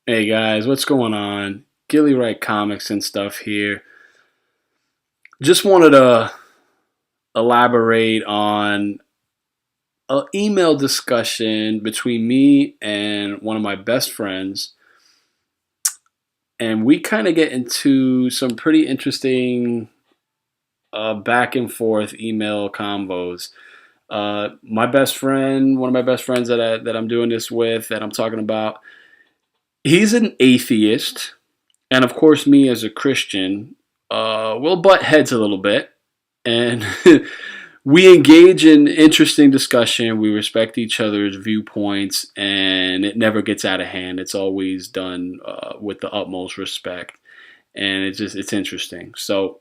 Hey guys, what's going on? Gilly Wright Comics and stuff here. Just wanted to elaborate on an email discussion between me and one of my best friends, and we kind of get into some pretty interesting back and forth email combos. My best friend, one of my best friends that I'm doing this with, that I'm talking about, he's an atheist, and of course, me as a Christian, we'll butt heads a little bit, and we engage in interesting discussion. We respect each other's viewpoints, and it never gets out of hand. It's always done with the utmost respect, and it's interesting. So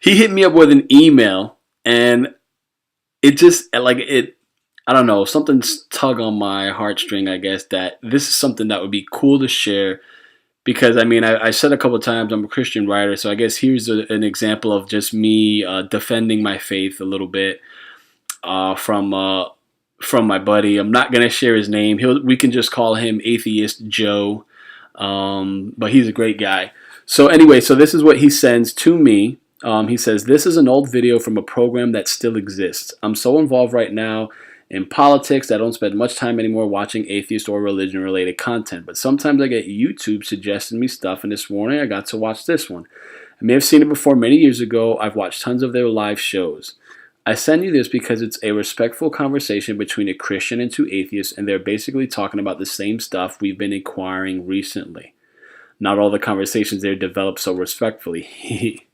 he hit me up with an email, and it just like it. I don't know, something's tug on my heartstring. I guess that this is something that would be cool to share because I mean I said a couple of times I'm a Christian writer, so I guess here's an example of just me defending my faith a little bit uh, from uh, from my buddy. I'm not gonna share his name. We can just call him Atheist Joe, but he's a great guy. So anyway, so this is what he sends to me. He says, "This is an old video from a program that still exists. I'm so involved right now in politics, I don't spend much time anymore watching atheist or religion related content, but sometimes I get YouTube suggesting me stuff, and this morning I got to watch this one. I may have seen it before many years ago. I've watched tons of their live shows. I send you this because it's a respectful conversation between a Christian and two atheists, and they're basically talking about the same stuff we've been inquiring recently. Not all the conversations there develop so respectfully."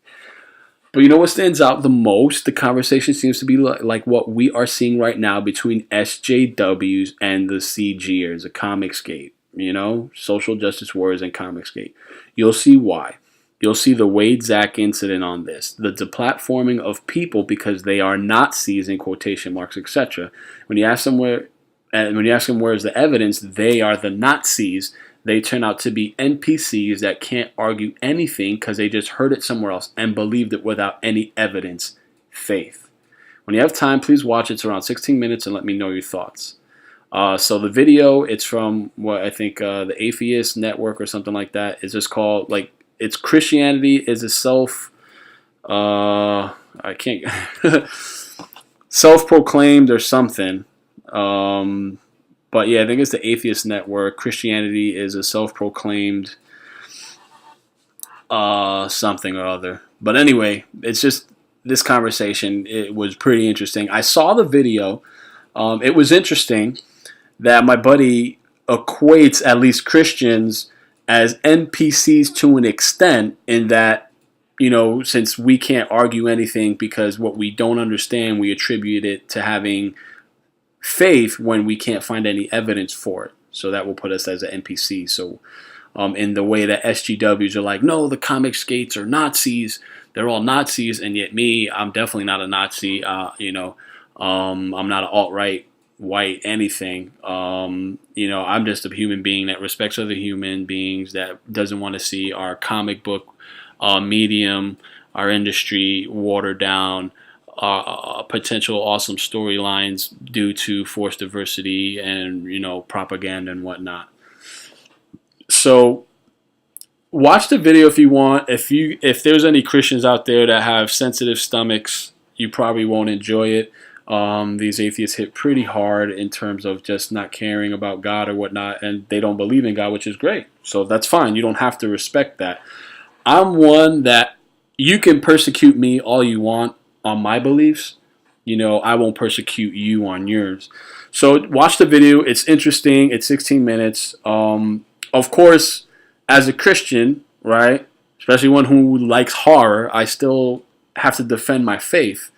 But you know what stands out the most? The conversation seems to be like what we are seeing right now between SJWs and the CGers, the Comicsgate. You know, social justice warriors and Comicsgate. You'll see why. You'll see the Wade Zach incident on this, the deplatforming of people because they are Nazis in quotation marks, etc. When you ask them where's the evidence, they are the Nazis. They turn out to be NPCs that can't argue anything because they just heard it somewhere else and believed it without any evidence. Faith. When you have time, please watch it. It's around 16 minutes and let me know your thoughts. So the video, it's from what I think the Atheist Network or something like that. It's just called like it's Christianity is a I can't self-proclaimed or something. But yeah, I think it's the Atheist Network. Christianity is a self-proclaimed something or other. But anyway, it's just this conversation. It was pretty interesting. I saw the video. It was interesting that my buddy equates at least Christians as NPCs to an extent, in that, you know, since we can't argue anything because what we don't understand, we attribute it to having faith when we can't find any evidence for it. So that will put us as an NPC. So in the way that SGWs are like, no, the comic skates are Nazis. They're all Nazis. And yet me, I'm definitely not a Nazi. I'm not an alt-right, white, anything. I'm just a human being that respects other human beings, that doesn't want to see our comic book medium, our industry watered down, potential awesome storylines due to forced diversity and propaganda and whatnot. So watch the video if you want. If there's any Christians out there that have sensitive stomachs, you probably won't enjoy it. These atheists hit pretty hard in terms of just not caring about God or whatnot, and they don't believe in God, which is great. So that's fine. You don't have to respect that. I'm one that you can persecute me all you want on my beliefs. I won't persecute you on yours. So watch the video. It's interesting. It's 16 minutes. Of course, as a Christian, right, especially one who likes horror, I still have to defend my faith.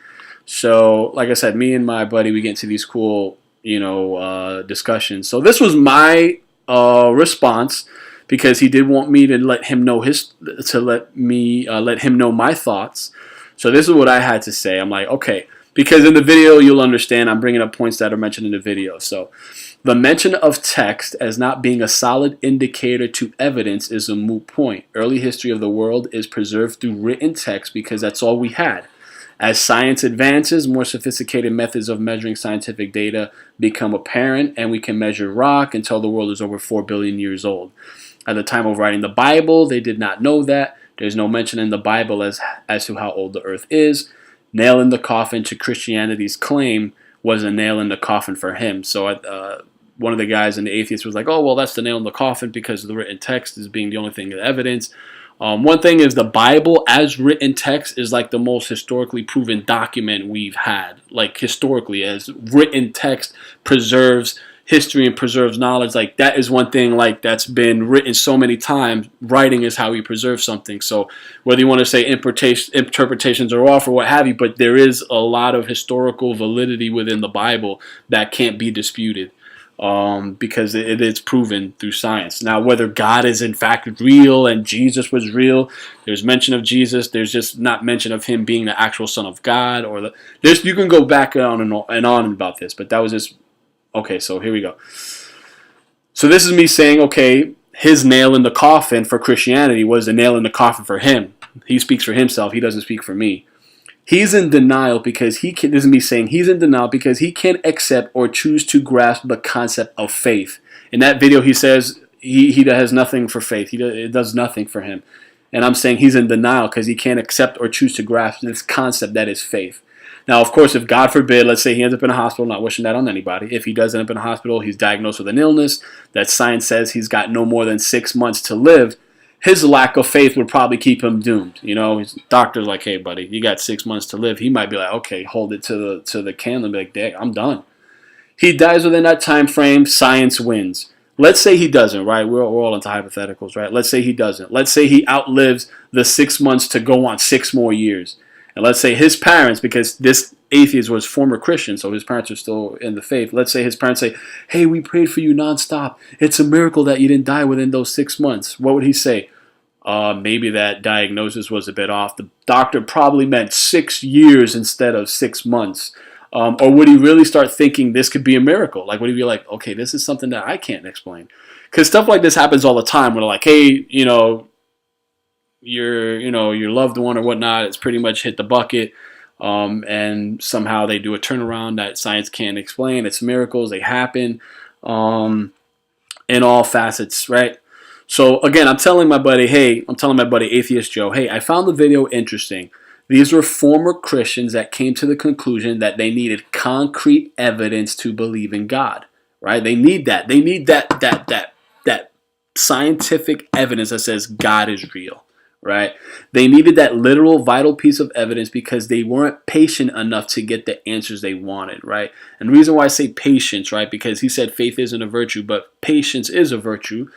So, like I said, me and my buddy, we get into these cool, discussions. So this was my response, because he did want me to let him know let him know my thoughts. So this is what I had to say. I'm like, okay, because in the video you'll understand I'm bringing up points that are mentioned in the video. So the mention of text as not being a solid indicator to evidence is a moot point. Early history of the world is preserved through written text because that's all we had. As science advances, more sophisticated methods of measuring scientific data become apparent, and we can measure rock until the world is over 4 billion years old. At the time of writing the Bible, they did not know that. There's no mention in the Bible as to how old the earth is. Nail in the coffin to Christianity's claim was a nail in the coffin for him. So one of the guys in the atheist was like, oh, well, that's the nail in the coffin because the written text is being the only thing of evidence. One thing is the Bible as written text is like the most historically proven document we've had. Like historically, as written text preserves history and preserves knowledge. Like that is one thing like that's been written so many times. Writing is how we preserve something. So whether you want to say interpretations are off or what have you, but there is a lot of historical validity within the Bible that can't be disputed. Because it is proven through science. Now, whether God is in fact real and Jesus was real, there's mention of Jesus. There's just not mention of him being the actual Son of God. You can go back on and on about this, but that was just okay. So here we go. So this is me saying, okay, his nail in the coffin for Christianity was the nail in the coffin for him. He speaks for himself. He doesn't speak for me. He's in denial because this is me saying he's in denial because he can't accept or choose to grasp the concept of faith. In that video, he says he has nothing for faith. It does nothing for him. And I'm saying he's in denial because he can't accept or choose to grasp this concept that is faith. Now, of course, if God forbid, let's say he ends up in a hospital, not wishing that on anybody. If he does end up in a hospital, he's diagnosed with an illness that science says he's got no more than 6 months to live. His lack of faith would probably keep him doomed. You know, his doctor's like, hey, buddy, you got 6 months to live. He might be like, okay, hold it to the candle and be like, dang, I'm done. He dies within that time frame. Science wins. Let's say he doesn't, right? We're all into hypotheticals, right? Let's say he doesn't. Let's say he outlives the 6 months to go on 6 more years. And let's say his parents, because this atheist was former Christian, so his parents are still in the faith. Let's say his parents say, hey, we prayed for you nonstop. It's a miracle that you didn't die within those 6 months. What would he say? Maybe that diagnosis was a bit off. The doctor probably meant 6 years instead of 6 months. Or would he really start thinking this could be a miracle? Like, would he be like, okay, this is something that I can't explain? Because stuff like this happens all the time. Where like, hey, your loved one or whatnot, it's pretty much hit the bucket. And somehow they do a turnaround that science can't explain. It's miracles. They happen in all facets, right? So again, I'm telling my buddy Atheist Joe, hey, I found the video interesting. These were former Christians that came to the conclusion that they needed concrete evidence to believe in God, right? They need that. They need that scientific evidence that says God is real. Right? They needed that literal, vital piece of evidence because they weren't patient enough to get the answers they wanted, right? And the reason why I say patience, right? Because he said faith isn't a virtue, but patience is a virtue.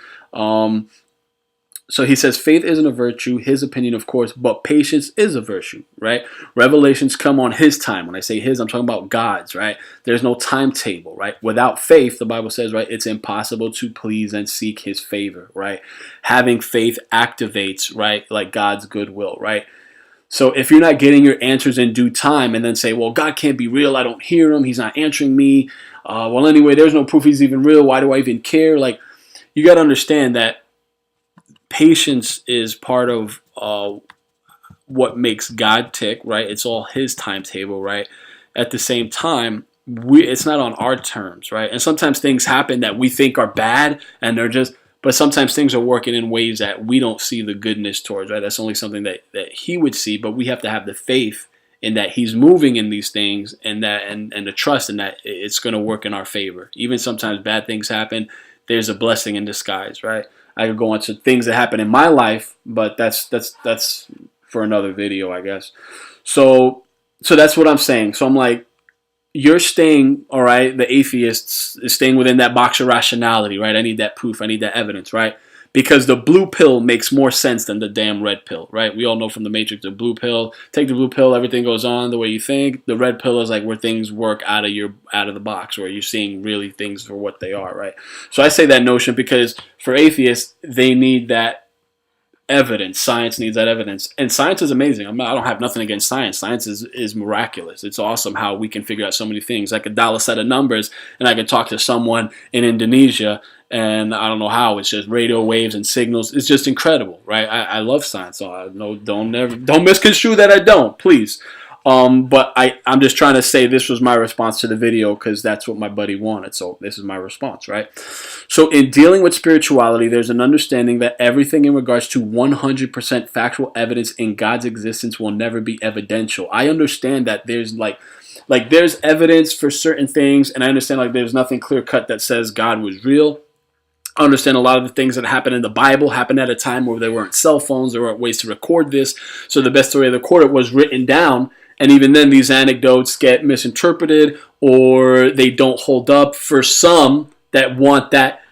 So he says faith isn't a virtue, his opinion, of course, but patience is a virtue, right? Revelations come on his time. When I say his, I'm talking about God's, right? There's no timetable, right? Without faith, the Bible says, right, it's impossible to please and seek his favor, right? Having faith activates, right, like God's goodwill, right? So if you're not getting your answers in due time and then say, well, God can't be real, I don't hear him, he's not answering me. Well, anyway, there's no proof he's even real, why do I even care? Like, you got to understand that patience is part of what makes God tick, right? It's all his timetable, right? At the same time, it's not on our terms, right? And sometimes things happen that we think are bad, and but sometimes things are working in ways that we don't see the goodness towards, right? That's only something that he would see, but we have to have the faith in that he's moving in these things and the trust in that it's going to work in our favor. Even sometimes bad things happen, there's a blessing in disguise, right? I could go into things that happen in my life, but that's for another video, I guess. So that's what I'm saying. So I'm like, you're staying, all right, the atheist is staying within that box of rationality, right? I need that proof. I need that evidence, right? Because the blue pill makes more sense than the damn red pill, right? We all know from the Matrix, the blue pill, take the blue pill, everything goes on the way you think. The red pill is like where things work out of the box, where you're seeing really things for what they are, right? So I say that notion because for atheists, they need that evidence. Science needs that evidence. And science is amazing. I don't have nothing against science. Science is miraculous. It's awesome how we can figure out so many things. I could dial a set of numbers and I could talk to someone in Indonesia, and I don't know how. It's just radio waves and signals. It's just incredible, right? I love science. So don't misconstrue that I don't, please. But I'm just trying to say this was my response to the video because that's what my buddy wanted. So this is my response, right? So in dealing with spirituality, there's an understanding that everything in regards to 100% factual evidence in God's existence will never be evidential. I understand that there's like there's evidence for certain things, and I understand like there's nothing clear cut that says God was real. I understand a lot of the things that happened in the Bible happened at a time where there weren't cell phones, there weren't ways to record this. So the best way to record it was written down. And even then, these anecdotes get misinterpreted or they don't hold up for some that want that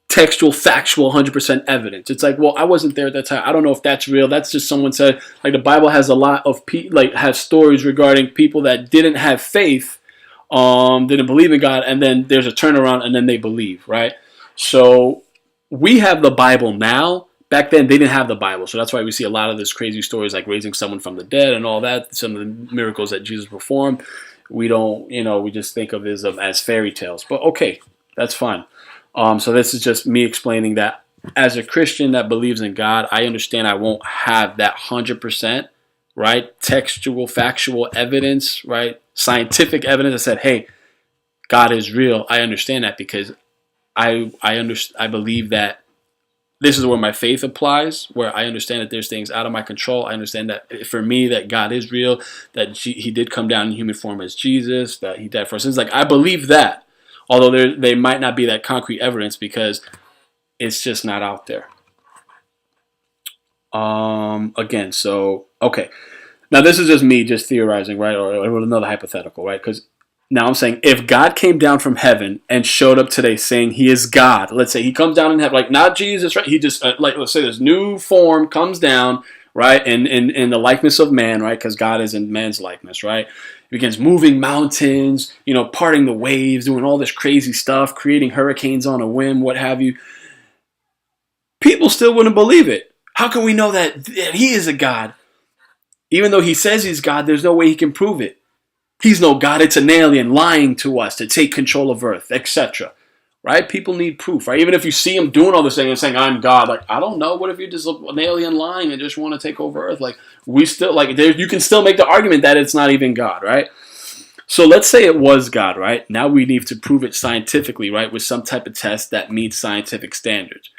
textual, factual, 100% evidence. It's like, well, I wasn't there at that time. I don't know if that's real. That's just someone said. Like the Bible has a lot of has stories regarding people that didn't have faith, didn't believe in God, and then there's a turnaround, and then they believe, right? So we have the Bible now. Back then, they didn't have the Bible. So that's why we see a lot of this crazy stories like raising someone from the dead and all that. Some of the miracles that Jesus performed. We don't, we just think of this as fairy tales. But okay, that's fine. So this is just me explaining that as a Christian that believes in God, I understand I won't have that 100%, right? Textual, factual evidence, right? Scientific evidence that said, hey, God is real. I understand that because I believe that this is where my faith applies, where I understand that there's things out of my control. I understand that for me that God is real, that He did come down in human form as Jesus, that He died for our sins. Like I believe that, although they might not be that concrete evidence because it's just not out there. Again, so okay. Now this is just me just theorizing, right, or another hypothetical, right? Because now I'm saying if God came down from heaven and showed up today saying He is God, let's say He comes down in heaven, like not Jesus, right? He just like let's say this new form comes down, right, in the likeness of man, right? Because God is in man's likeness, right? He begins moving mountains, parting the waves, doing all this crazy stuff, creating hurricanes on a whim, what have you. People still wouldn't believe it. How can we know that He is a God? Even though He says He's God, there's no way He can prove it. He's no God. It's an alien lying to us to take control of Earth, etc. Right? People need proof, right? Even if you see Him doing all this thing and saying, I'm God, like, I don't know. What if you're just an alien lying and just want to take over Earth? Like, we still, like, you can still make the argument that it's not even God, right? So let's say it was God, right? Now we need to prove it scientifically, right? With some type of test that meets scientific standards.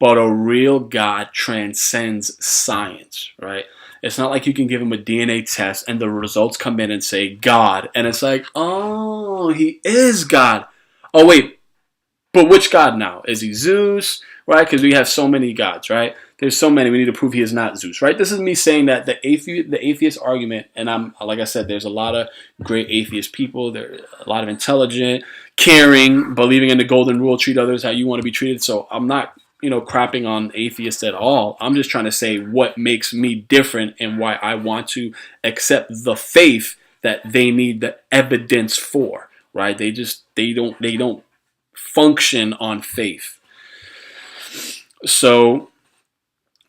But a real God transcends science, right? It's not like you can give Him a DNA test and the results come in and say God. And it's like, oh, He is God. Oh, wait, but which God now? Is He Zeus? Right? Because we have so many gods, right? There's so many. We need to prove He is not Zeus, right? This is me saying that the atheist argument, and I'm like I said, there's a lot of great atheist people. There's a lot of intelligent, caring, believing in the golden rule, treat others how you want to be treated. So I'm not crapping on atheists at all. I'm just trying to say what makes me different and why I want to accept the faith that they need the evidence for, right? They don't function on faith. So,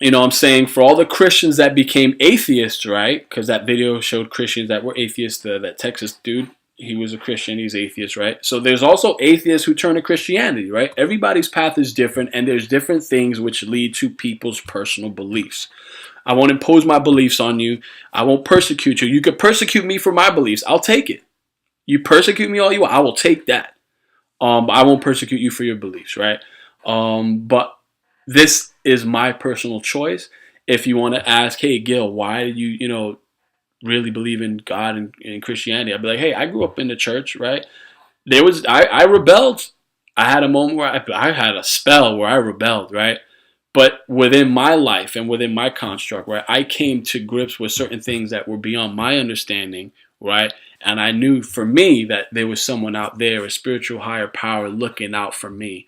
I'm saying for all the Christians that became atheists, right? Because that video showed Christians that were atheists, that Texas dude, he was a Christian, he's atheist, right? So there's also atheists who turn to Christianity, right? Everybody's path is different, and there's different things which lead to people's personal beliefs. I won't impose my beliefs on you. I won't persecute you. You could persecute me for my beliefs. I'll take it. You persecute me all you want. I will take that. But I won't persecute you for your beliefs, right? But this is my personal choice. If you want to ask, hey, Gil, why do you, really believe in God and Christianity? I'd be like, hey, I grew up in the church, right? I rebelled. I had a moment where I had a spell where I rebelled, right? But within my life and within my construct, right, I came to grips with certain things that were beyond my understanding, right? And I knew for me that there was someone out there, a spiritual higher power looking out for me,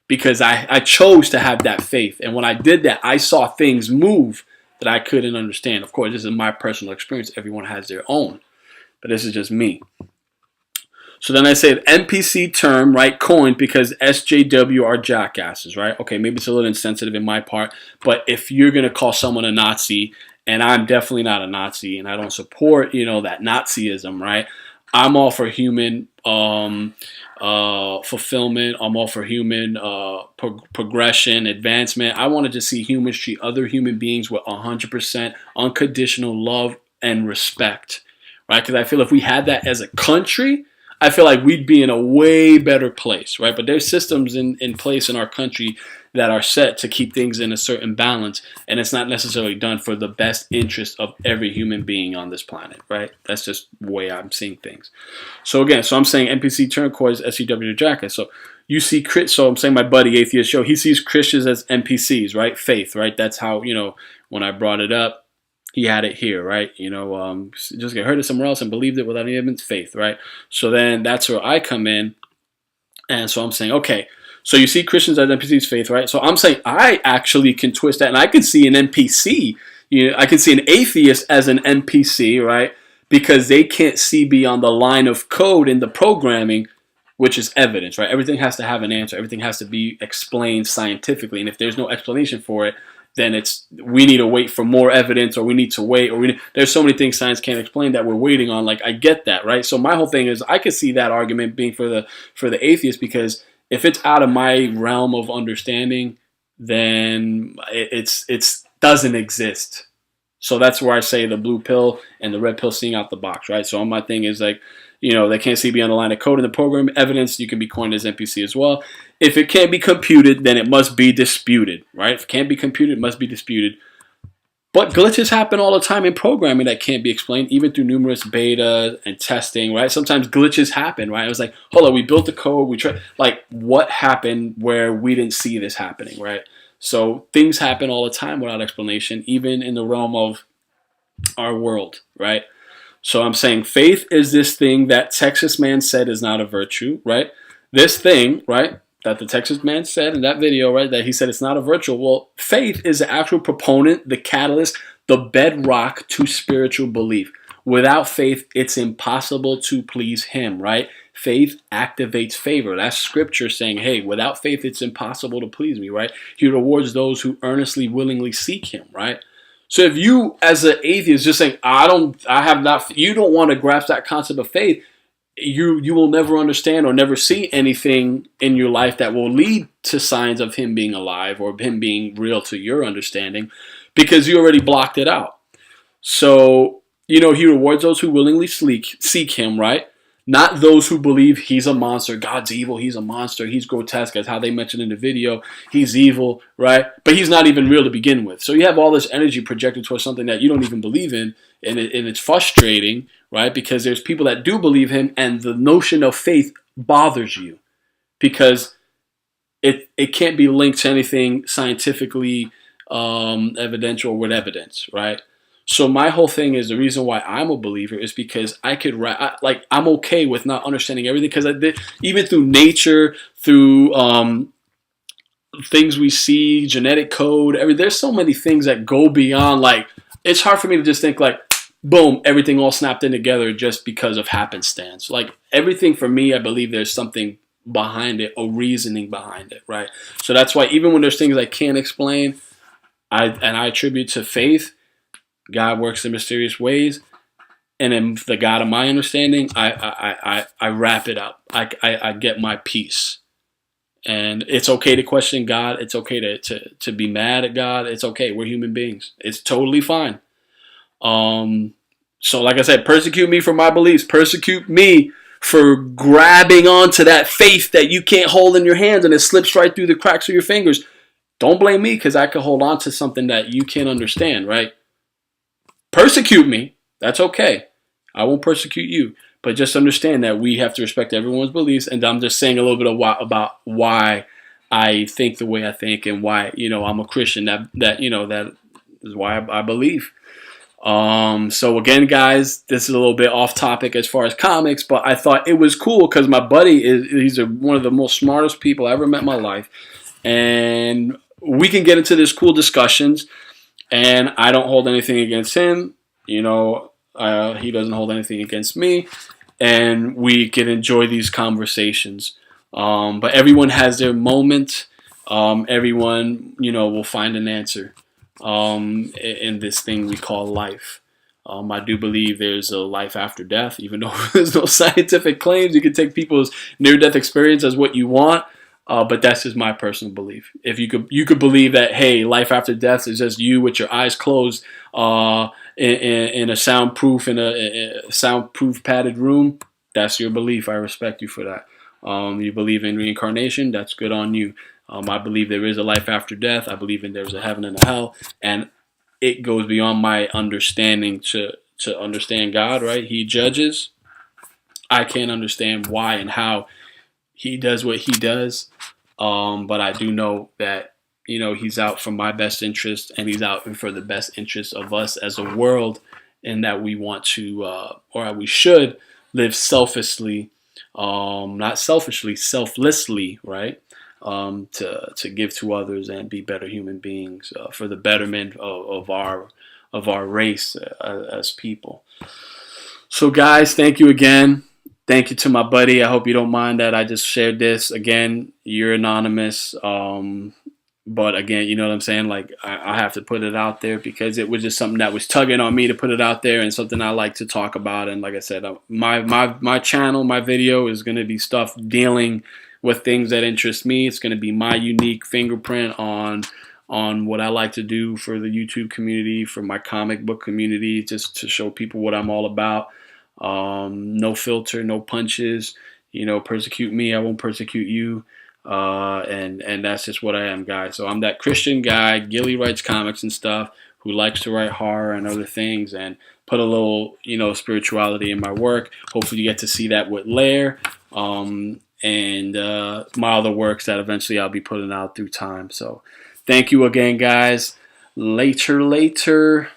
because I chose to have that faith. And when I did that, I saw things move that I couldn't understand. Of course, this is my personal experience. Everyone has their own, but this is just me. So then I say the NPC term, right, coined because SJW are jackasses, right? Okay, maybe it's a little insensitive in my part, but if you're going to call someone a Nazi, and I'm definitely not a Nazi, and I don't support, that Nazism, right? I'm all for human fulfillment. I'm all for human progression, advancement. I want to just see humans treat other human beings with 100% unconditional love and respect, right? Because I feel if we had that as a country, I feel like we'd be in a way better place, right? But there's systems in place in our country that are set to keep things in a certain balance, and it's not necessarily done for the best interest of every human being on this planet, right? That's just the way I'm seeing things. So again, I'm saying NPC turquoise, SCW jacket. So you see, so I'm saying my buddy Atheist Show, he sees Christians as NPCs, right? Faith, right? That's how, when I brought it up, he had it here, right? Just get heard it somewhere else and believed it without any evidence, faith, right? So then that's where I come in. And so I'm saying, okay, so you see Christians as NPCs, faith, right? So I'm saying I actually can twist that, and I can see an NPC, I can see an atheist as an NPC, right? Because they can't see beyond the line of code in the programming, which is evidence, right? Everything has to have an answer. Everything has to be explained scientifically. And if there's no explanation for it, then we need to wait for more evidence, or we need to wait, or there's so many things science can't explain that we're waiting on. Like, I get that, right? So my whole thing is I could see that argument being for the atheist, because if it's out of my realm of understanding, then it doesn't exist. So that's where I say the blue pill and the red pill seeing out the box, right? So my thing is like, they can't see beyond the line of code in the program. Evidence, you can be coined as NPC as well. If it can't be computed, then it must be disputed, right? If it can't be computed, it must be disputed. But glitches happen all the time in programming that can't be explained, even through numerous beta and testing, right? Sometimes glitches happen, right? It was like, hold on, we built the code, we tried, like, what happened where we didn't see this happening, right? So things happen all the time without explanation, even in the realm of our world, right? So I'm saying faith is this thing that Texas man said is not a virtue, right? This thing, right, that the Texas man said in that video, right, that he said it's not a virtue. Well, faith is the actual proponent, the catalyst, the bedrock to spiritual belief. Without faith, it's impossible to please him, right? Faith activates favor. That's scripture saying, hey, without faith, it's impossible to please me, right? He rewards those who earnestly, willingly seek him, right? So if you, as an atheist, just saying, you don't want to grasp that concept of faith, you will never understand or never see anything in your life that will lead to signs of him being alive or him being real to your understanding, because you already blocked it out. So, he rewards those who willingly seek him, right? Not those who believe he's a monster. God's evil. He's a monster. He's grotesque, as how they mentioned in the video. He's evil, right? But he's not even real to begin with. So you have all this energy projected towards something that you don't even believe in, and it's frustrating, right? Because there's people that do believe him, and the notion of faith bothers you because it can't be linked to anything scientifically evidential or with evidence, right? So my whole thing is, the reason why I'm a believer is because I'm okay with not understanding everything, because even through nature, through things we see, genetic code, there's so many things that go beyond, like, it's hard for me to just think like, boom, everything all snapped in together just because of happenstance. Like, everything for me, I believe there's something behind it, a reasoning behind it, right? So that's why even when there's things I can't explain, I attribute to faith. God works in mysterious ways, and in the God of my understanding, I wrap it up. I get my peace, and it's okay to question God. It's okay to be mad at God. It's okay. We're human beings. It's totally fine. So like I said, persecute me for my beliefs. Persecute me for grabbing onto that faith that you can't hold in your hands and it slips right through the cracks of your fingers. Don't blame me, because I could hold on to something that you can't understand, right? Persecute me. That's okay. I won't persecute you. But just understand that we have to respect everyone's beliefs. And I'm just saying a little bit about why I think the way I think, and why, I'm a Christian. That is why I believe. So again, guys, this is a little bit off topic as far as comics, but I thought it was cool because my buddy he's one of the most smartest people I ever met in my life. And we can get into this cool discussions. And I don't hold anything against him. He doesn't hold anything against me. And we can enjoy these conversations. But everyone has their moment. Everyone, will find an answer in this thing we call life. I do believe there's a life after death, even though there's no scientific claims. You can take people's near-death experience as what you want. But that's just my personal belief. If you could believe that, hey, life after death is just you with your eyes closed, in a soundproof padded room. That's your belief. I respect you for that. You believe in reincarnation. That's good on you. I believe there is a life after death. I believe in there's a heaven and a hell, and it goes beyond my understanding to understand God. Right? He judges. I can't understand why and how he does what he does. But I do know that, he's out for my best interest, and he's out for the best interest of us as a world, and that we want to, or we should live selflessly, not selfishly, selflessly, right? To give to others and be better human beings, for the betterment of our race, as people. So, guys, thank you again. Thank you to my buddy. I hope you don't mind that I just shared this. Again, you're anonymous. But again, you know what I'm saying? Like, I have to put it out there because it was just something that was tugging on me to put it out there, and something I like to talk about. And like I said, my channel, my video is going to be stuff dealing with things that interest me. It's going to be my unique fingerprint on what I like to do for the YouTube community, for my comic book community, just to show people what I'm all about. No filter, no punches. Persecute me, I won't persecute you. And that's just what I am, guys. So I'm that Christian guy. Gilly writes comics and stuff, who likes to write horror and other things, and put a little, spirituality in my work. Hopefully you get to see that with Lair, and my other works that eventually I'll be putting out through time. So thank you again, guys. Later.